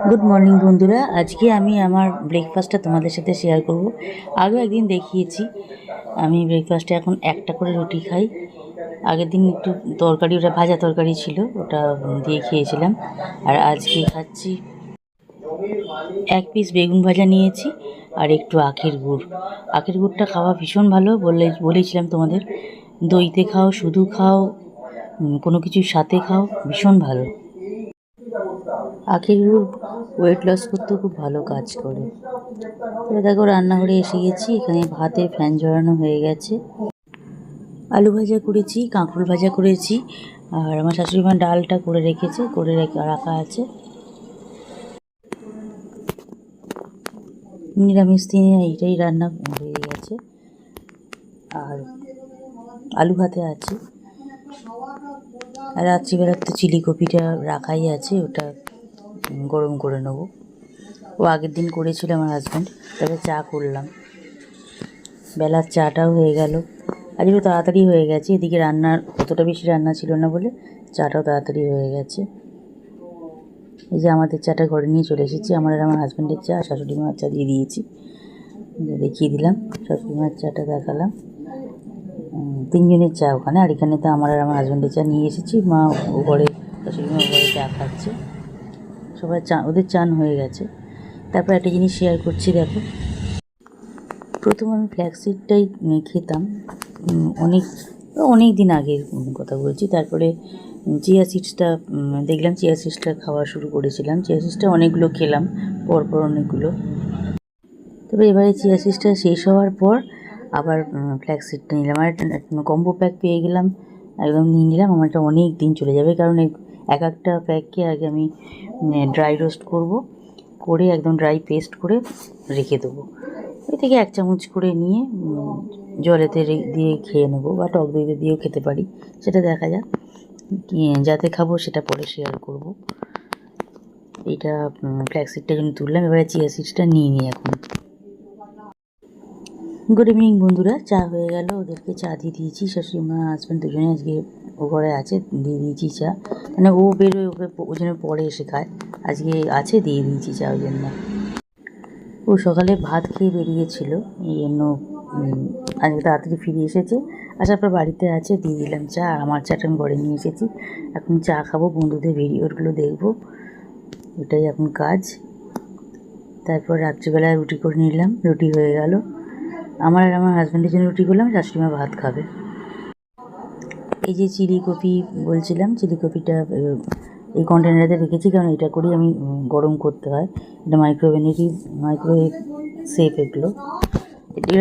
Good morning বন্ধুরা, আজকে আমি আমার ব্রেকফাস্টটা তোমাদের সাথে শেয়ার করব। আগেও একদিন দেখিয়েছি। আমি ব্রেকফাস্টে এখন একটা করে রুটি খাই। আগের দিন একটু তরকারি, ওটা ভাজা তরকারি ছিল, ওটা দিয়ে খেয়েছিলাম। আর আজকে খাচ্ছি এক পিস বেগুন ভাজা নিয়েছি আর একটু আখের গুড়। আখের গুড়টা খাওয়া ভীষণ ভালো, বলেছিলাম তোমাদের। দইতে খাও, শুধু খাও, কোনো কিছুর সাথে খাও, ভীষণ ভালো। আখের গুড় ওয়েট লস করতেও খুব ভালো কাজ করে। তবে দেখো, রান্নাঘরে এসে গেছি। এখানে ভাতের ফ্যান ঝরানো হয়ে গেছে। আলু ভাজা করেছি, কাঁকরোল ভাজা করেছি, আর আমার শাশুড়ি মা ডালটা করে রাখা আছে। নিরামিষ দিনে এইটাই রান্না হয়ে গেছে। আর আলু ভাতে আছে। আর রাত্রিবেলার তো চিলি কপিটা রাখাই আছে, ওটা গরম করে নেবো। ও আগের দিন করেছিল আমার হাজব্যান্ড, তবে চা করলাম। বেলার চাটাও হয়ে গেল। আজকে তাড়াতাড়ি হয়ে গেছে। এদিকে রান্নার অতটা বেশি রান্না ছিল না বলে চাটাও তাড়াতাড়ি হয়ে গেছে। এই যে আমাদের চাটা ঘরে নিয়ে চলে এসেছি। আমার আর আমার হাজব্যান্ডের চা, শাশুড়ি মার চা দিয়ে দিয়েছি, দেখিয়ে দিলাম। শাশুড়ি মার চাটা দেখালাম। তিনজনের চা ওখানে, আর এখানে তো আমার আর আমার হাজব্যান্ডের চা নিয়ে এসেছি। মা ও ঘরে, শাশুড়ি মা ও ঘরে চা খাচ্ছে। সবাই ওদের চান হয়ে গেছে। তারপর একটা জিনিস শেয়ার করছি, দেখো। প্রথম আমি ফ্ল্যাক্সিডটাই খেতাম, অনেক দিন আগের কথা বলছি। তারপরে চিয়া সিডসটা দেখলাম, চিয়া সিডসটা খাওয়া শুরু করেছিলাম। চিয়া সিডসটা অনেকগুলো খেলাম, পরপর অনেকগুলো। তবে এবারে চিয়া সিডসটা শেষ হওয়ার পর আবার ফ্ল্যাক্সিডটা নিলাম। আর একটা কম্বো প্যাক পেয়ে গেলাম, একদম নিয়ে নিলাম। আমার এটা অনেক দিন চলে যাবে, কারণ একটা প্যাককে আগে আমি ড্রাই রোস্ট করে একদম ড্রাই পেস্ট করে রেখে দেবো। ওই থেকে 1 চামচ করে নিয়ে জলেতে দিয়ে খেয়ে নেবো, বা টক দইতে দিয়েও খেতে পারি, সেটা দেখা যাক। যাতে খাবো সেটা পরে শেয়ার করব। এইটা ফ্ল্যাক্সিডটা জন্য তুললাম। এবারে চিয়া সিডসটা নিয়ে নিই এখন। গুড ইভিনিং বন্ধুরা, চা হয়ে গেল। ওদেরকে চা দিয়ে দিয়েছি। শাশুড়ি মা, হাজব্যান্ড দুজনে আজকে ও ঘরে আছে, দিয়ে দিয়েছি চা। মানে ও বেরোয়, ওই জন্য পরে এসে খায়। আজকে আছে, দিয়ে দিয়েছি চা ওই জন্য। ও সকালে ভাত খেয়ে বেরিয়েছিল, এই জন্য আজকে তাড়াতাড়ি ফিরে এসেছে। আসার পর বাড়িতে আছে, দিয়ে দিলাম চা। আর আমার চাটা আমি ঘরে নিয়ে এসেছি। এখন চা খাবো, বন্ধুদের ভিডিওগুলো দেখবো, এটাই এখন কাজ। তারপর রাত্রিবেলায় রুটি করে নিলাম, রুটি হয়ে গেল। আমার আর আমার হাজব্যান্ডের জন্য রুটি করলাম, শাশুড়িমা ভাত খাবে। এই যে চিলি কপি বলছিলাম, চিলি কপিটা এই কন্টেনারে রেখেছি, কারণ এটা করেই আমি গরম করতে হয়। এটা মাইক্রোওয়েভ সেফ। এগুলো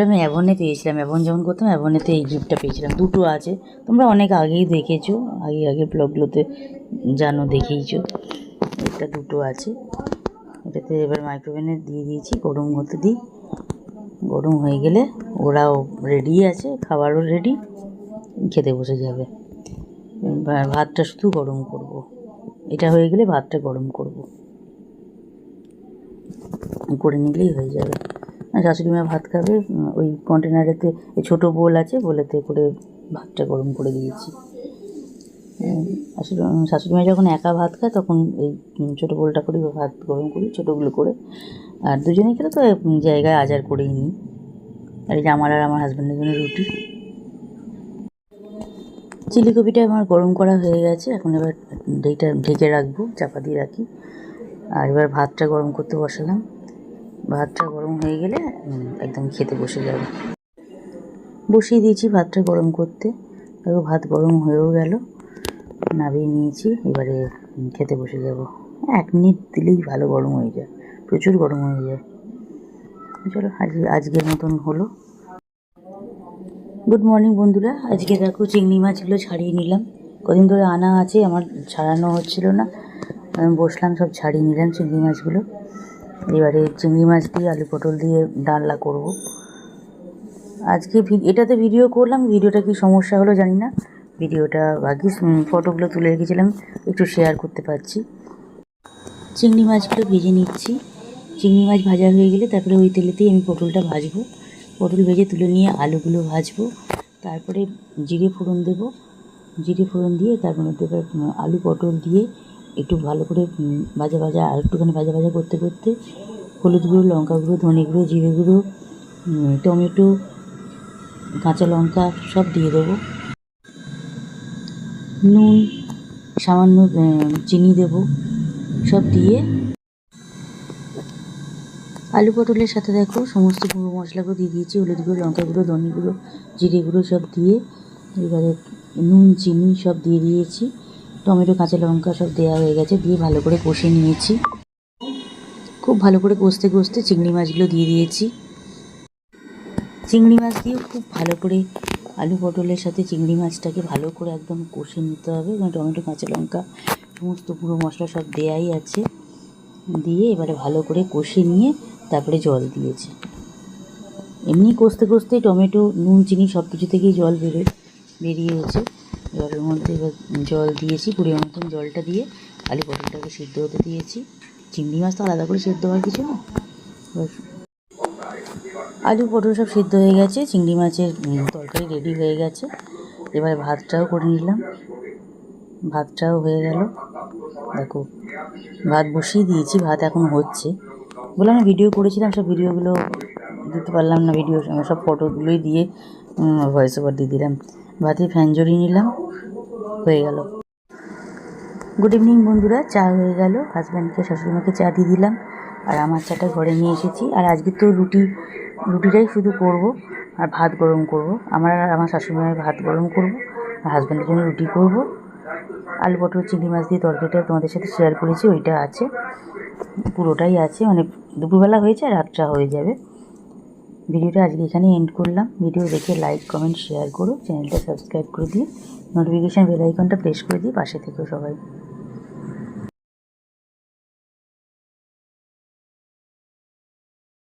আমি অ্যাভনে পেয়েছিলাম। অ্যাভন যখন করতাম, অ্যাভনেতে এই গিফটটা পেয়েছিলাম। দুটো আছে, তোমরা অনেক আগেই দেখেছো, আগে ব্লগগুলোতে দেখেইছো। এটা দুটো আছে। এটাতে এবার মাইক্রোওভেনে দিয়ে দিয়েছি, গরম হতে দিই। গরম হয়ে গেলে ওরাও রেডি আছে, খাবারও রেডি, খেতে বসে যাবে। ভাতটা শুধু গরম করব। এটা হয়ে গেলে ভাতটা গরম করে নিলেই হয়ে যাবে। শাশুড়ি মা ভাত খাবে ওই কন্টেনারেতে। এই ছোটো বোল আছে, বোলেতে করে ভাতটা গরম করে দিয়েছি। শাশুড়ি মা যখন একা ভাত খায়, তখন এই ছোটো বোলটা করে ভাত গরম করি, ছোটোগুলো করে। আর দুজনে খেলে তো জায়গায় আজার করেই নিই। আর এই যে আমার আর আমার হাজব্যান্ডের জন্য রুটি। চিলি কপিটা আমার গরম করা হয়ে গেছে। এখন এবার এইটা ঢেকে রাখবো, চাপা দিয়ে রাখি। আর এবার ভাতটা গরম করতে বসালাম। ভাতটা গরম হয়ে গেলে একদম খেতে বসিয়ে দিয়েছি ভাতটা গরম করতে। দেখো, ভাত গরম হয়েও গেল, নামিয়ে নিয়েছি। এবারে খেতে বসে যাব। 1 মিনিট দিলেই ভালো গরম হয়ে যায়, প্রচুর গরম হয়ে যায়। চলো, আজকের মতন হলো। গুড মর্নিং বন্ধুরা, আজকে দেখো চিংড়ি মাছগুলো ছাড়িয়ে নিলাম। কদিন ধরে আনা আছে, আমার ছাড়ানো হচ্ছিল না। আমি বসলাম, সব ছাড়িয়ে নিলাম চিংড়ি মাছগুলো। এবারে চিংড়ি মাছ দিয়ে আলু পটল দিয়ে ডালনা করব। আজকে এটাতে ভিডিও করলাম, ভিডিওটা কি সমস্যা হলো জানি না। ভিডিওটা বাকি ফটোগুলো তুলে রেখেছিলাম, একটু শেয়ার করতে পারছি। চিংড়ি মাছগুলো ভেজে নিচ্ছি। চিংড়ি মাছ ভাজা হয়ে গেলে তারপরে ওই তেলেতেই আমি পটলটা ভাজবো। পটল ভেজে তুলে নিয়ে আলুগুলো ভাজবো। তারপরে জিরে ফোড়ন দেবো। জিরে ফোড়ন দিয়ে তার মধ্যে এবার আলু পটল দিয়ে একটু ভালো করে ভাজা ভাজা আর একটুখানি ভাজা ভাজা করতে করতে হলুদ গুঁড়ো, লঙ্কা গুঁড়ো, ধনে গুঁড়ো, জিরে গুঁড়ো, টমেটো, কাঁচা লঙ্কা সব দিয়ে দেবো, নুন, সামান্য চিনি দেবো, সব দিয়ে আলু পটলের সাথে দেখো সমস্ত গুঁড়ো মশলাগুলো দিয়ে দিয়েছি, হলুদ গুঁড়ো, লঙ্কা গুঁড়ো, ধনে গুঁড়ো, জিরে গুঁড়ো সব দিয়ে এবারে নুন, চিনি সব দিয়ে দিয়েছি, টমেটো, কাঁচা লঙ্কা সব দেওয়া হয়ে গেছে, দিয়ে ভালো করে কষে নিয়েছি। খুব ভালো করে কষতে কষতে চিংড়ি মাছগুলো দিয়ে দিয়েছি। চিংড়ি মাছ দিয়েও খুব ভালো করে আলু পটলের সাথে চিংড়ি মাছটাকে ভালো করে একদম কষে নিতে হবে। টমেটো, কাঁচা লঙ্কা সমস্ত গুঁড়ো মশলা সব দেওয়াই আছে, দিয়ে এবারে ভালো করে কষে নিয়ে তারপরে জল দিয়েছি। এমনি কষতে কষতে টমেটো, নুন, চিনি সব কিছু থেকেই জল বেরিয়েছে। এবারের মধ্যে এবার জল দিয়েছি, পরিমাণ মতন জলটা দিয়ে আলু পটলটাকে সিদ্ধ হতে দিয়েছি। চিংড়ি মাছ তো আলাদা করে সিদ্ধ হওয়ার কিছু না। আলু পটল সব সিদ্ধ হয়ে গেছে, চিংড়ি মাছের তরকারি রেডি হয়ে গেছে। এবার ভাতটাও করে নিলাম, ভাতটাও হয়ে গেল। দেখো ভাত বসিয়ে দিয়েছি, ভাত এখন হচ্ছে। বললাম না ভিডিও করেছিলাম, সব ভিডিওগুলো দিতে পারলাম না, ভিডিও সব ফটোগুলোই দিয়ে ভয়েস ওভার দিয়ে দিলাম। ভাতে ফ্যান জড়িয়ে নিলাম, হয়ে গেল। গুড ইভিনিং বন্ধুরা, চা হয়ে গেল। হাজব্যান্ডকে, শাশুড়িমাকে চা দিয়ে দিলাম, আর আমার চাটা ঘরে নিয়ে এসেছি। আর আজকে তো রুটিটাই শুধু করব, আর ভাত গরম করব। আমার শাশুড়িমায়ের ভাত গরম করব, আর হাজব্যান্ডের জন্য রুটি করব। আলু পটল চিংড়ি মাছ দিয়ে তরকারিটা তোমাদের সাথে শেয়ার করেছি, ওইটা আছে, পুরোটাই আছে, মানে দুপুরবেলা হয়েছে আর রাতটা হয়ে যাবে। ভিডিওটা আজকে এখানে এন্ড করলাম। ভিডিও দেখে লাইক, কমেন্ট, শেয়ার করো, চ্যানেলটা সাবস্ক্রাইব করে দিয়ে নোটিফিকেশান বেল আইকনটা প্রেস করে দিয়ে পাশে থেকো সবাই।